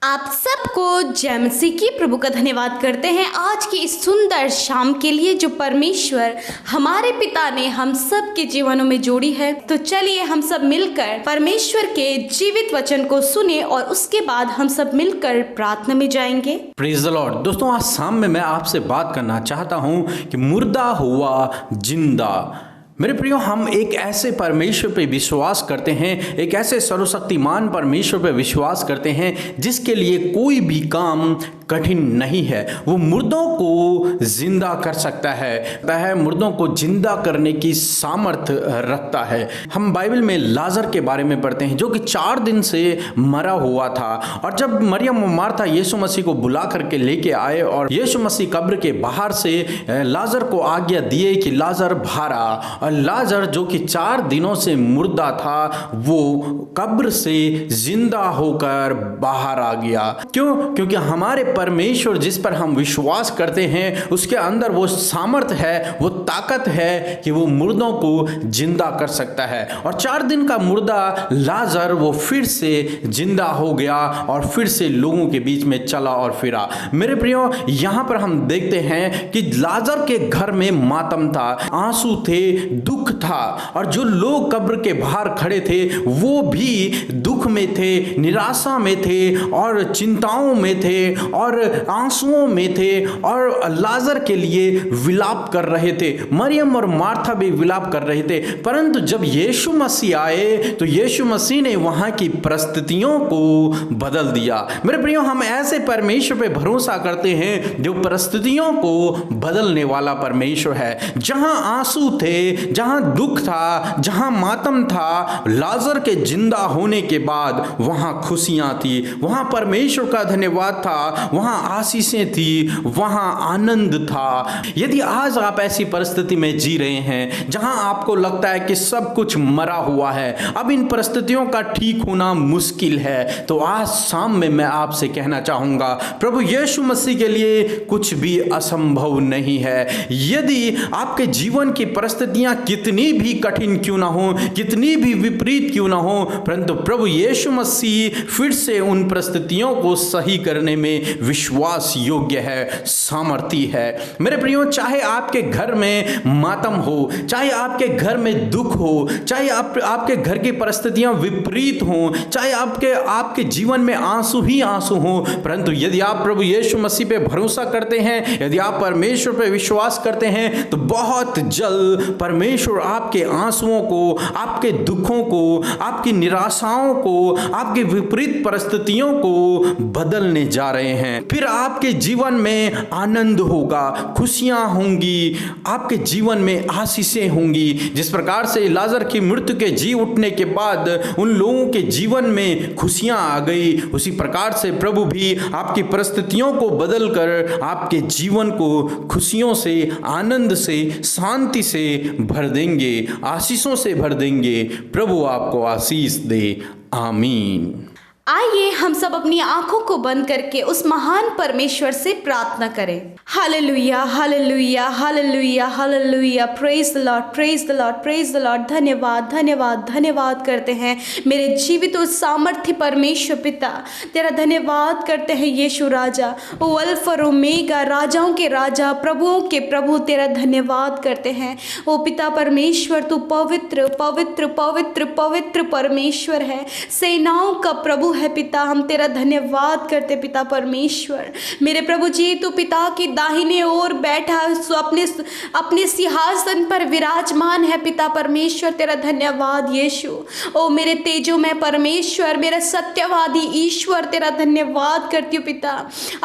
आप सबको जय मसीह की प्रभु का धन्यवाद करते हैं आज की इस सुंदर शाम के लिए जो परमेश्वर हमारे पिता ने हम सब के जीवनों में जोड़ी है। तो चलिए हम सब मिलकर परमेश्वर के जीवित वचन को सुने और उसके बाद हम सब मिलकर प्रार्थना में जाएंगे। Praise the Lord. दोस्तों, आज शाम में मैं आपसे बात करना चाहता हूं कि मुर्दा हुआ जिंदा। मेरे प्रियो, हम एक ऐसे परमेश्वर पे विश्वास करते हैं, एक ऐसे सर्वशक्तिमान परमेश्वर पे विश्वास करते हैं जिसके लिए कोई भी काम कठिन नहीं है। वो मुर्दों को जिंदा कर सकता है, वह मुर्दों को जिंदा करने की सामर्थ्य रखता है। हम बाइबल में लाजर के बारे में पढ़ते हैं जो कि 4 दिन से मरा हुआ था, और जब मरियम और मार्था यीशु मसीह को बुला करके लेके आए और यीशु मसीह कब्र के बाहर से लाजर को आज्ञा दिए कि लाजर बाहर आ, और लाजर जो कि 4 दिनों से मुर्दा था वो कब्र से जिंदा होकर बाहर आ गया। क्यों? क्योंकि हमारे परमेश्वर जिस पर हम विश्वास करते हैं उसके अंदर वो सामर्थ है, वो ताकत है कि वो मुर्दों को जिंदा कर सकता है। और 4 दिन का मुर्दा लाजर वो फिर से जिंदा हो गया और फिर से लोगों के बीच में चला और फिरा। मेरे प्रियो, यहां पर हम देखते हैं कि लाजर के घर में मातम था, आंसू थे, दुख था, और जो लोग कब्र के बाहर खड़े थे वो भी दुख में थे, निराशा में थे और चिंताओं में थे और आंसुओं में थे और लाजर के लिए विलाप कर रहे थे। मरियम और मार्था भी विलाप कर रहे थे। परंतु जब यीशु मसीह आए तो यीशु मसीह ने वहां की परिस्थितियों को बदल दिया। मेरे प्रियो, हम ऐसे परमेश्वर पे भरोसा करते हैं जो परिस्थितियों को बदलने वाला परमेश्वर है। जहां आंसू थे, जहां दुख था, जहां मातम था, लाजर के जिंदा होने के बाद वहां खुशियां थी, वहां परमेश्वर का धन्यवाद था, वहां आशीषें थी, वहां आनंद था। यदि आज आप ऐसी परिस्थिति में जी रहे हैं जहां आपको लगता है कि सब कुछ मरा हुआ है, अब इन परिस्थितियों का ठीक होना मुश्किल है, तो आज शाम में मैं आपसे कहना चाहूंगा प्रभु यीशु मसीह के लिए कुछ भी असंभव नहीं है। यदि आपके जीवन की परिस्थितियां कितनी भी कठिन क्यों ना हो, कितनी भी विपरीत क्यों ना हो, परंतु प्रभु यीशु मसीह फिर से उन परिस्थितियों को सही करने में विश्वास योग्य है, सामर्थी है। मेरे प्रियो, चाहे आपके घर में मातम हो, चाहे आपके घर में दुख हो, चाहे आपके घर की परिस्थितियां विपरीत हो, चाहे आपके जीवन में आंसू ही आंसू हो, परंतु यदि आप प्रभु यीशु मसीह पे भरोसा करते हैं, यदि आप परमेश्वर पे विश्वास करते हैं, तो बहुत जल्द परमेश्वर आपके आंसुओं को, आपके दुखों को, आपकी निराशाओं को, आपकी विपरीत परिस्थितियों को बदलने जा रहे हैं। फिर आपके जीवन में आनंद होगा, खुशियां होंगी, आपके जीवन में आशीषें होंगी। जिस प्रकार से लाजर की मृत्यु के जी उठने के बाद उन लोगों के जीवन में खुशियां आ गई, उसी प्रकार से प्रभु भी आपकी परिस्थितियों को बदलकर आपके जीवन को खुशियों से, आनंद से, शांति से भर देंगे, आशीषों से भर देंगे। प्रभु आपको आशीष दे। आमीन। आइए हम सब अपनी आंखों को बंद करके उस महान परमेश्वर से प्रार्थना करें। Hallelujah, hallelujah, hallelujah, hallelujah. Praise the Lord, praise the Lord, praise the Lord. धन्यवाद, धन्यवाद, धन्यवाद करते हैं मेरे जीवित और सामर्थ्य परमेश्वर पिता। तेरा धन्यवाद करते हैं यीशु राजा, ओ अल्फा और ओमेगा, राजाओं के राजा, प्रभुओं के प्रभु। तेरा धन्यवाद करते हैं ओ पिता परमेश्वर। तू पवित्र पवित्र पवित्र पवित्र परमेश्वर है, सेनाओं का प्रभु है पिता। हम तेरा धन्यवाद करते पिता परमेश्वर। मेरे प्रभु जी, तू पिता की दाहिने ओर बैठा अपने सिंहासन पर विराजमान है पिता परमेश्वर। तेरा धन्यवाद यीशु। ओ मेरे तेजो में परमेश्वर, मेरा सत्यवादी ईश्वर, तेरा धन्यवाद करती हूँ पिता।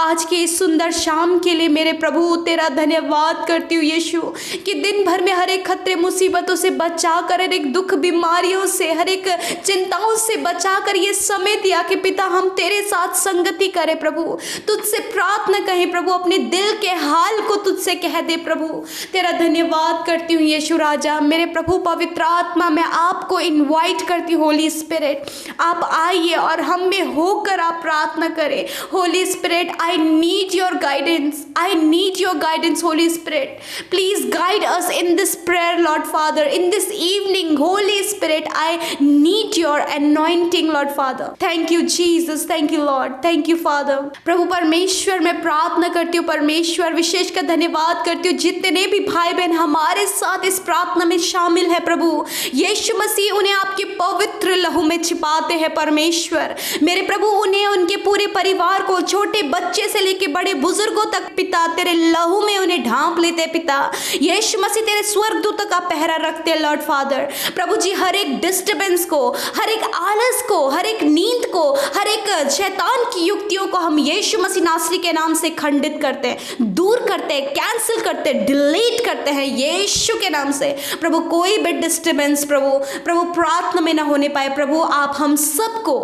आज के इस सुंदर शाम के लिए मेरे प्रभु तेरा धन्यवाद करती हूँ यीशु, कि दिन भर में हर एक खतरे मुसीबतों से बचा कर, हर एक दुख बीमारियों से, हर एक चिंताओं से बचा कर ये समय दिया कि पिता हम तेरे साथ संगति करें प्रभु, तुझसे प्रार्थना कहें प्रभु, अपने दिल के हाल को तुझसे कह दे प्रभु। तेरा धन्यवाद करती हूँ यीशु राजा। मेरे प्रभु पवित्र आत्मा, मैं आपको इनवाइट करती हूँ, होली स्पिरिट आप आइए और हम में होकर आप प्रार्थना करें। Holy Spirit, I need your guidance, I need your guidance Holy Spirit. Please guide us in this prayer Lord Father, in this evening Holy Spirit, I need your anointing Lord Father. Thank you Jesus, thank you Lord, thank you Father. प्रभु परमेश्वर मैं प्रार्थना करती हूँ परमेश्वर, विशेषकर धन्यवाद करती हूँ जितने भी भाई बहन हमारे साथ इस प्रार्थना में शामिल है प्रभु यीशु मसीह उन्हें आपके पवित्र लहू में छिपाते हैं परमेश्वर। मेरे प्रभु उन्हें उनके पूरे परिवार को, छोटे बच्चे से लेके बड़े बुजुर्गों तक पिता तेरे लहू में उन्हें ढांप लेते पिता यीशु मसीह, तेरे स्वर्गदूतों का पहरा रखते हैं लॉर्ड फादर। प्रभु जी हर एक डिस्टर्बेंस को, हर एक आलस को, हर एक नींद को, हर एक शैतान की युक्तियों को हम यीशु मसीह नासरी के नाम से खंडित करते हैं, दूर करते हैं, कैंसिल करते हैं, डिलीट करते हैं यीशु के नाम से। प्रभु कोई भी डिस्टर्बेंस प्रभु प्रार्थना में ना होने पाए। प्रभु आप हम सबको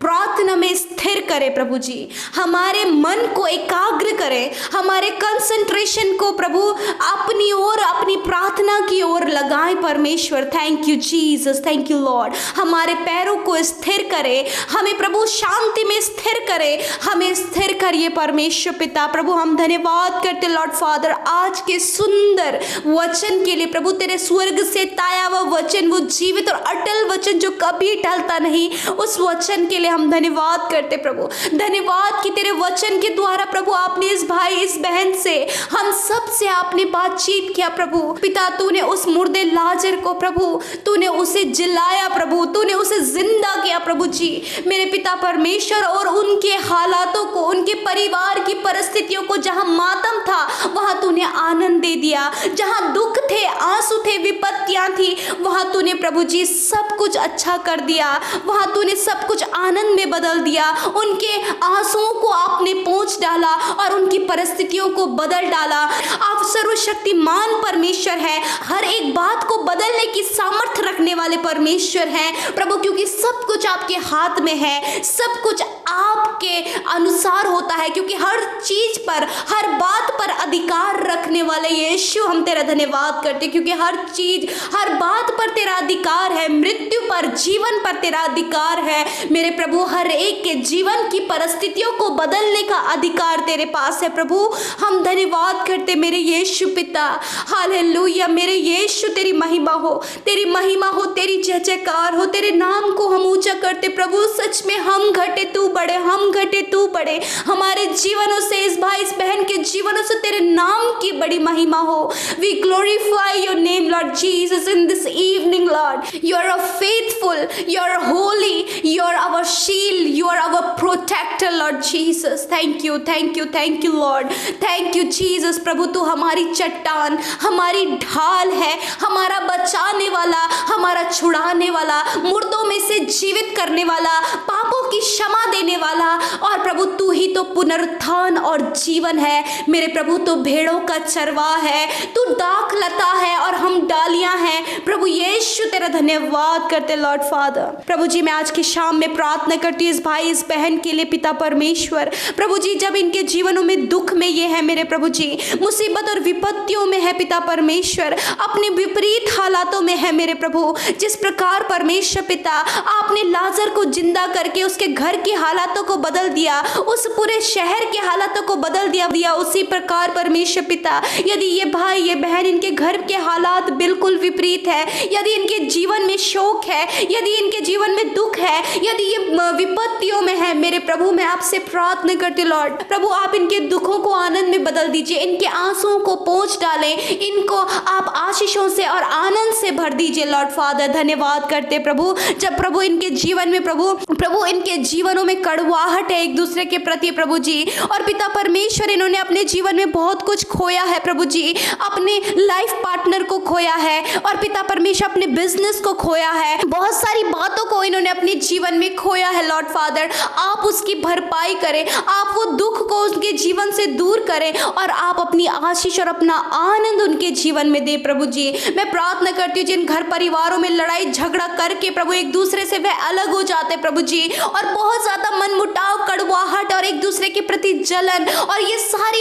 प्रार्थना में स्थिर करें प्रभु जी, हमारे मन को एकाग्र करें, हमारे कंसंट्रेशन को प्रभु अपनी ओर, अपनी प्रार्थना की ओर लगाएं परमेश्वर। Thank you Jesus, thank you Lord. हमारे पैरों को स्थिर करें, हमें प्रभु शांति में स्थिर करें, हमें स्थिर करिए परमेश्वर पिता। प्रभु हम धन्यवाद करते लॉर्ड फादर आज के सुंदर वचन के लिए प्रभु, तेरे स्वर्ग से ताया हुआ वचन, वो जीवित और अटल वचन जो कभी टलता नहीं, उस वचन के लिए हम धन्यवाद करते प्रभु। धन्यवाद कि तेरे वचन के द्वारा प्रभु आपने इस भाई इस बहन से, हम सब से आपने बातचीत किया प्रभु पिता। तूने उस मुर्दे लाजर को प्रभु, तूने उसे जिलाया प्रभु, तूने उसे जिंदा किया प्रभु जी मेरे पिता परमेश्वर। और उनके हालातों को, उनके परिवार की परिस्थितियों को, जहां मातम था वहां तूने आनंद दे दिया, जहां दुख थे, आंसू थे, विपत्तियां थी, वहां तूने प्रभु जी सब कुछ अच्छा कर दिया, वहां तूने सब कुछ आनंद में बदल दिया। उनके आंसुओं को आपने पोंछ डाला और उनकी परिस्थितियों को बदल डाला। आप सर्वशक्तिमान परमेश्वर हैं, हर एक बात को बदलने की सामर्थ्य रखने वाले परमेश्वर हैं प्रभु, क्योंकि सब कुछ आपके हाथ में है, सब कुछ आपके अनुसार होता है, क्योंकि हर चीज पर, हर बात पर अधिकार रखने वाले यीशु हम तेरा धन्यवाद करते, क्योंकि हर चीज, हर बात पर तेरा अधिकार है, मृत्यु पर, जीवन पर तेरा अधिकार है मेरे प्रभु। हर एक के जीवन की परिस्थितियों को बदलने का अधिकार तेरे पास है प्रभु। हम धन्यवाद करते मेरे यीशु पिता, हालेलुया। मेरे यीशु तेरी महिमा हो, तेरी महिमा हो, तेरी जय जयकार हो, तेरे नाम को हम ऊंचा करते प्रभु। सच में हम घटे तू बढ़े, हम घटे तू बढ़े, हमारे जीवनों से, इस भाई इस बहन के जीवनों से तेरे नाम की बड़ी महिमा हो। We glorify your name lord Jesus in this evening lord. You are faithful, you are holy, you are our shield, you are our protector Lord Jesus। thank you, thank you, thank you Lord, thank you Jesus। प्रभु तू हमारी चट्टान, हमारी ढाल है, हमारा बचाने वाला, हमारा छुड़ाने वाला, मुर्दों में से जीवित करने वाला, पापों की क्षमा देने वाला, और प्रभु तू ही तो पुनरुत्थान और जीवन है मेरे प्रभु। तो भेड़ों का चरवाह है, तू दाख लता है और हम डालियां हैं प्रभु यीशु। तेरा धन्यवाद करते लॉर्ड फादर। प्रभु जी मैं आज की शाम में प्रार्थना करती हूँ इस भाई इस बहन के लिए पिता परमेश्वर। प्रभु जी जब इनके जीवनों में दुख में ये है मेरे प्रभु जी, मुसीबत और विपत्तियों में है पिता परमेश्वर, अपने विपरीत हालातों में है मेरे प्रभु, जिस प्रकार परमेश्वर पिता आपने लाजर को जिंदा करके उसके घर की हालातों को बदल दिया, उस पूरे शहर के हालातों को बदल दिया, उसी प्रकार परमेश्वर पिता यदि ये भाई ये बहन इनके घर के हालात बिल्कुल विपरीत है, यदि इनके जीवन में शोक है, यदि इनके जीवन में दुख है, यदि ये विपत्तियों में है मेरे प्रभु, मैं आपसे प्रार्थना करती लॉर्ड प्रभु आप इनके दुखों को आनंद में बदल दीजिए, इनके आंसुओं को पोंछ डालें, इनको आप आशीषों से और आनंद से भर दीजिए लॉर्ड फादर। धन्यवाद करते प्रभु जब प्रभु इनके जीवन में प्रभु इनके जीवनों में कड़वाहट है एक दूसरे के प्रति प्रभु जी, और पिता परमेश्वर इन्होंने अपने जीवन में बहुत कुछ खोया है प्रभु जी, अपने लाइफ पार्टनर को खोया है, और पिता परमेश्वर अपने बिजनेस को खोया है, बहुत सारी बातों को इन्होंने अपने जीवन में खोया है लॉर्ड फादर। आप उसकी भरपाई करें, आप वो दुख को उनके जीवन से दूर करें, और आप अपनी आशीष और अपना आनंद उनके जीवन में दे प्रभु जी। मैं प्रार्थना करती हूँ जिन घर परिवारों में लड़ाई झगड़ा करके प्रभु एक दूसरे से वह अलग हो जाते प्रभु जी, और बहुत ज्यादा मनमुटाव, कड़वाहट और और एक दूसरे के प्रति जलन और ये सारी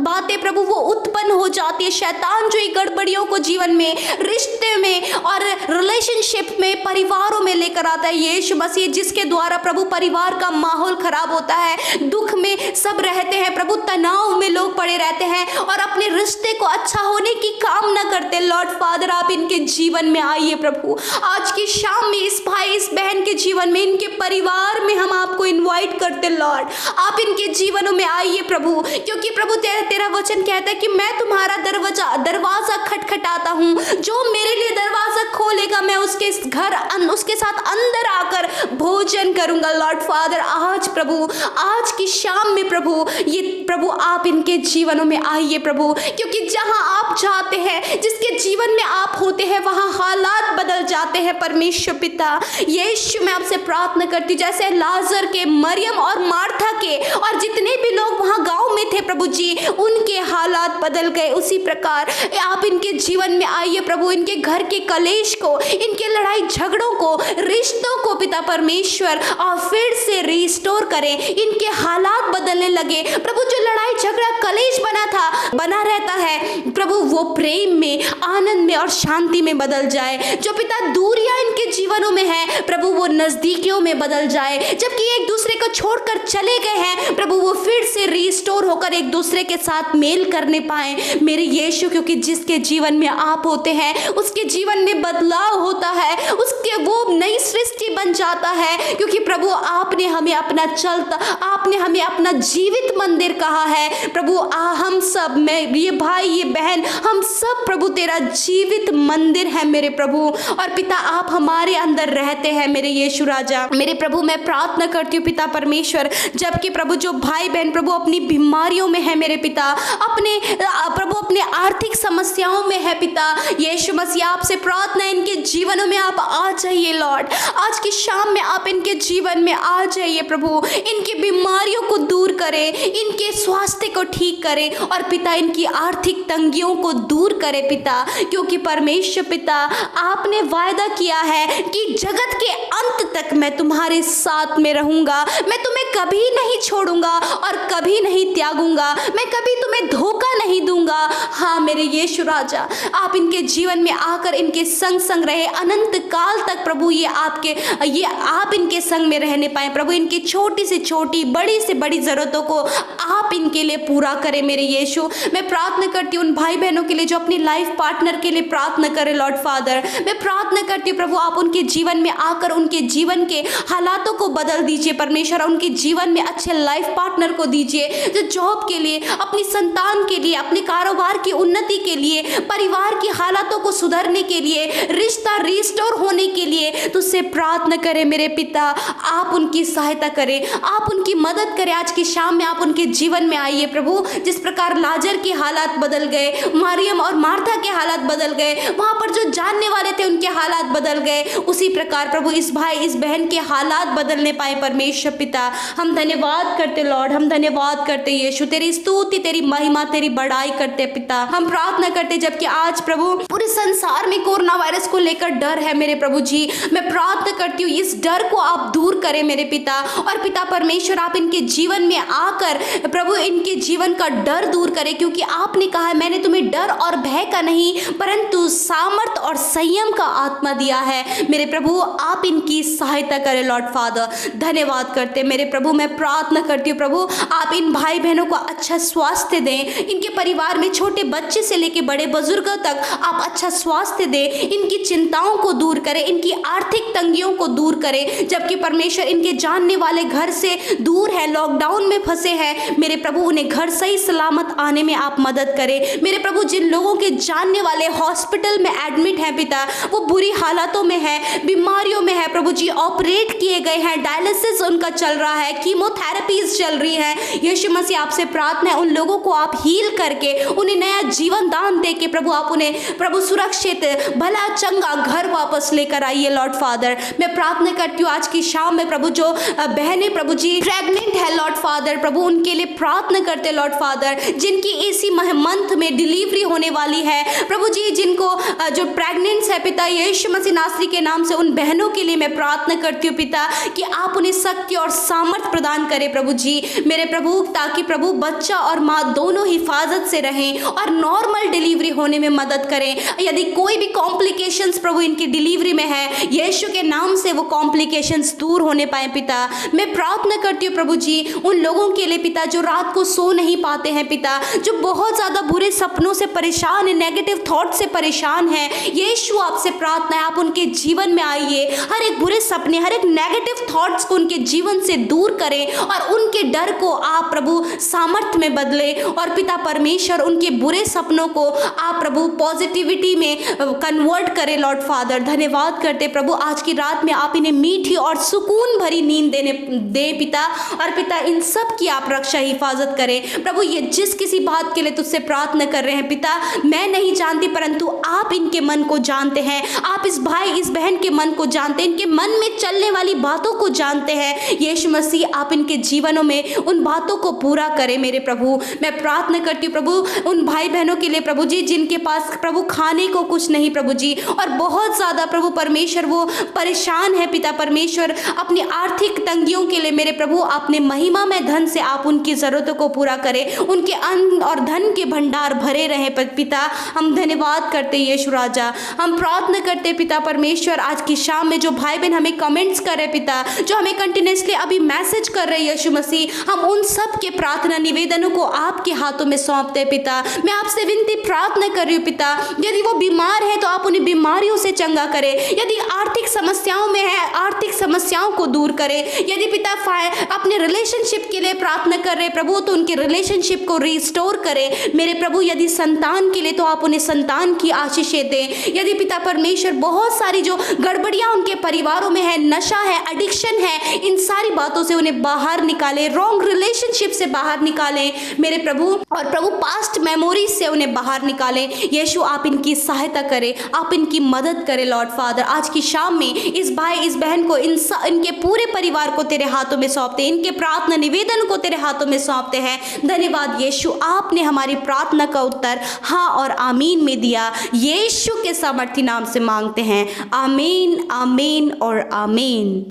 बातें प्रभु वो उत्पन्न हो जाती है। शैतान जो ये गड़बड़ियों को जीवन में, रिश्ते में और रिलेशनशिप में, परिवारों में लेकर आता है, यीशु मसीह, जिसके द्वारा प्रभु परिवार का माहौल खराब होता है, दुख में सब रहते हैं प्रभु, तनाव में लोग पड़े रहते हैं और अपने रिश्ते को अच्छा होने की कामना करते। लॉर्ड फादर, आप इनके जीवन में आइए प्रभु। आज की शाम में इस भाई इस बहन के जीवन में, इनके परिवार में हम आपको इनवाइट करते लॉर्ड, आप इनके जीवनों में आइए प्रभु, क्योंकि प्रभु तेरा वचन कहता है कि मैं तुम्हारा दरवाजा खटखटाता हूँ, जो मेरे लिए दरवाजा खोलेगा मैं उसके साथ अंदर आकर भोजन करूंगा। लॉर्ड फादर, आज प्रभु, आज की शाम में प्रभु, ये प्रभु आप इनके जीवनों में आइए प्रभु, क्योंकि जहां आप जाते हैं, जिसके जीवन में आप होते हैं, वहां हालात बदल जाते हैं। परमेश्वर पिता यीशु, मैं आपसे प्रार्थना करती हूँ, जैसे लाजर के, मरियम और मार्था के और जितने भी लोग वहां गांव में थे प्रभु जी, उनके हालात बदल गए, उसी प्रकार आप इनके जीवन में आइए प्रभु। इनके घर के कलेश को, इनके लड़ाई झगड़ों को, रिश्तों को पिता परमेश्वर और फिर से रिस्टोर करें, इनके हालात बदलने लगे प्रभु। जो लड़ाई झगड़ा कलेश बना रहता है प्रभु, वो प्रेम में, आनंद में और शांति में बदल जाए। जो पिता दूरियां इनके जीवनों में है प्रभु, वो नजदीकियों में बदल जाए। जबकि एक दूसरे को छोड़कर चले गए हैं प्रभु, वो फिर से रिस्टोर होकर एक दूसरे के साथ मेल करने पाए मेरे यीशु, क्योंकि जिसके जीवन में आप होते हैं उसके जीवन में बदलाव होता है, उसके वो नई सृष्टि बन जाता है, क्योंकि प्रभु आपने हमें आपने हमें अपना जीवित मंदिर कहा है प्रभु। हम सब, मैं, ये भाई, ये बहन, हम सब प्रभु तेरा जीवित मंदिर है मेरे प्रभु, और पिता आप हमारे अंदर रहते हैं मेरे यीशु राजा। मेरे प्रभु, मैं प्रार्थना करती हूँ पिता परमेश्वर, जबकि प्रभु जो भाई बहन प्रभु अपनी बीमारियों में है मेरे पिता, अपने प्रभु अपने आर्थिक समस्याओं में है पिता यीशु मसीह, आपसे प्रार्थना, इनके जीवनों में आप आ जाइए लॉर्ड। आज की शाम में आप इनके जीवन में आ जाइए प्रभु, इनकी बीमारियों को दूर करें, इनके स्वास्थ्य को ठीक करें और पिता इनकी आर्थिक तंगियों को दूर करें पिता, क्योंकि परमेश्वर पिता आपने वायदा किया है कि जगत के अंत तक मैं तुम्हारे साथ में रहूंगा, मैं तुम्हें कभी नहीं छोड़ूंगा और कभी नहीं त्यागूंगा, मैं कभी तुम्हें धोखा नहीं दूंगा। हाँ मेरे यीशु राजा, आप इनके जीवन में आकर इनके संग संग रहे अनंत काल तक प्रभु, ये आप इनके संग में रहने पाए प्रभु। इनकी छोटी से छोटी, बड़ी से बड़ी जरूरतों को आप इनके लिए पूरा करें मेरे यीशु। मैं प्रार्थना करती हूँ उन भाई बहनों के लिए जो अपनी लाइफ पार्टनर के लिए प्रार्थना करें लॉर्ड फादर। मैं प्रार्थना करती हूँ प्रभु, आप उनके जीवन में आकर उनके जीवन के हालातों को बदल दीजिए परमेश्वर, उनके जीवन में अच्छे लाइफ पार्टनर को दीजिए, जो जॉब के लिए, अपनी संतान के लिए, अपने कारोबार की उन्नति के लिए, परिवार की हालातों को सुधरने के लिए, रिश्ता रिस्टोर होने के लिए तुझसे प्रार्थना करें मेरे पिता। आप उनकी सहायता करें, आप उनकी मदद करें। आज की शाम में आप उनके जीवन में आइए प्रभु। जिस प्रकार लाजर के हालात बदल गए, मरियम और मार्था के हालात बदल गए, वहां पर जो जानने वाले थे उनके हालात बदल गए, उसी प्रकार प्रभु इस भाई इस बहन के हालात बदलने पाए परमेश्वर पिता। हम धन्यवाद करते लॉर्ड, हम धन्यवाद करते यीशु, तेरी स्तुति, तेरी महिमा, तेरी बड़ाई करते पिता। हम प्रार्थना करते, जबकि आज प्रभु पूरे संसार में कोरोना वायरस को लेकर डर है मेरे प्रभु जी, मैं प्रार्थना करती हूँ इस डर को आप दूर करें मेरे पिता। और पिता परमेश्वर, आप इनके जीवन में आकर प्रभु इनके जीवन का डर दूर करें, क्योंकि आपने कहा है मैंने तुम्हें डर और भय का नहीं परंतु सामर्थ और संयम का आत्मा दिया है मेरे प्रभु। आप इनकी सहायता करें लॉर्ड फादर। धन्यवाद करते मेरे प्रभु। मैं प्रार्थना करती हूँ प्रभु, आप इन भाई बहनों को अच्छा स्वास्थ्य दें, इनके परिवार में छोटे बच्चे से लेकर बड़े बुजुर्गों तक आप अच्छा स्वास्थ्य दें, इनकी चिंताओं को दूर करें, इनकी आर्थिक तंगियों को दूर करें। जबकि परमेश्वर इनके जानने वाले घर से दूर है, लॉकडाउन में फंसे हैं मेरे प्रभु, उन्हें घर सही सलामत आने में आप मदद करें मेरे प्रभु। जिन लोगों के जानने वाले हॉस्पिटल में एडमिट है पिता, वो बुरी हालातों में है, बीमारियों में है प्रभु जी, ऑपरेट किए गए हैं, डायलिसिस उनका चल रहा है, कीमोथेरेपीज चल रही है। यीशु मसीह आपसे प्रार्थना है उन लोगों को आप हील करके उन्हें नया जीवन दान दे के प्रभु आप उन्हें प्रभु सुरक्षित भला चंगा घर वापस लेकर आइए लॉर्ड फादर। मैं प्रार्थना करती हूँ आज की शाम में प्रभु जो बहनें प्रभु जी प्रेग्नेंट है लॉर्ड फादर प्रभु उनके लिए प्रार्थना करते लॉर्ड फादर, जिनकी इसी मंथ में डिलीवरी होने वाली है प्रभु जी, जिनको जो प्रेग्नेंट्स है पिता, यीशु मसीह नासरी के नाम से उन बहनों के लिए मैं प्रार्थना करती हूँ पिता कि आप उन्हें शक्ति और सामर्थ प्रदान करें प्रभु जी मेरे प्रभु, ताकि प्रभु बच्चा और माँ दोनों हिफाजत से रहें और नॉर्मल डिलीवरी होने में मदद करें। यदि कोई भी कॉम्प्लिकेशंस प्रभु इनकी डिलीवरी में है, यीशु के नाम से वो कॉम्प्लिकेशंस दूर होने पाए पिता। मैं प्रार्थना करती हूँ प्रभु जी उन लोगों के लिए पिता जो रात को सो नहीं पाते हैं पिता, जो बहुत ज़्यादा बुरे सपनों से परेशान है, नेगेटिव थॉट से परेशान है। यीशु आपसे प्रार्थना है आप उनके जीवन में आइए, हर एक बुरे सपने, हर एक नेगेटिव थॉट्स को उनके जीवन से दूर करें और उनके डर को आप प्रभु सामर्थ्य में बदले और पिता परमेश्वर उनके बुरे सपनों को आप प्रभु पॉजिटिविटी में कन्वर्ट करें लॉर्ड फादर। धन्यवाद करते प्रभु आज की रात में आप इन्हें मीठी और सुकून भरी नींद दे पिता, और पिता इन सब की आप रक्षा हिफाजत करें प्रभु। ये जिस किसी बात के लिए तुझसे प्रार्थना कर रहे हैं पिता, मैं नहीं जानती परंतु आप इनके मन को जानते हैं, आप इस भाई इस बहन के मन को जानते हैं, इनके मन में चलने वाली बातों को जानते हैं। यीशु मसीह आप इनके जीवनों में उन बातों को पूरा करें मेरे प्रभु। मैं प्रार्थना करती हूँ प्रभु उन भाई बहनों के लिए प्रभु जी जिनके पास प्रभु खाने को कुछ नहीं प्रभु जी, और बहुत ज़्यादा प्रभु परमेश्वर वो परेशान है पिता परमेश्वर अपनी आर्थिक तंगियों के लिए मेरे प्रभु अपने महिमा में धन से आप उनकी ज़रूरतों को पूरा करें, उनके अन्न और धन के भंडार भरे रहे पिता। हम धन्यवाद करते यीशु राजा, हम प्रार्थना करते पिता परमेश्वर आज की शाम में जो भाई बहन हमें कमेंट्स कर रहे पिता, जो हमें कंटिन्यूसली अभी मैसेज कर रहे यीशु मसीह, हम उन सब के प्रार्थना निवेदनों को आपके हाथों में सौंपते हैं पिता। मैं आपसे विनती प्रार्थना कर रही हूँ पिता, यदि वो बीमार है तो आप उन्हें बीमारियों से चंगा करें, यदि आर्थिक समस्याओं में है आर्थिक समस्याओं को दूर करें, यदि पिता अपने रिलेशनशिप के लिए प्रार्थना कर रहे प्रभु तो उनके रिलेशनशिप को रिस्टोर करें मेरे प्रभु। यदि संतान के लिए तो आप उन्हें संतान की आशीषें दें। यदि पिता परमेश्वर बहुत सारी जो गड़बड़ियां उनके परिवारों में है, नशा है, एडिक्शन है, इन सारी बातों से उन्हें बाहर निकालें, रॉन्ग रिलेशनशिप से बाहर निकालें मेरे प्रभु, और प्रभु पास्ट मेमोरीज से उन्हें बाहर निकालें। यीशु आप इनकी सहायता करें, आप इनकी मदद करें लॉर्ड फादर। आज की शाम में इस भाई इस बहन को इनके पूरे परिवार को तेरे हाथों में सौंपते, इनके प्रार्थना निवेदन को तेरे हाथों में सौंपते हैं। धन्यवाद यीशु, आपने हमारी प्रार्थना का उत्तर हाँ और आमीन में दिया। यीशु के सामर्थी नाम से मांगते हैं, आमीन आमीन और आमीन।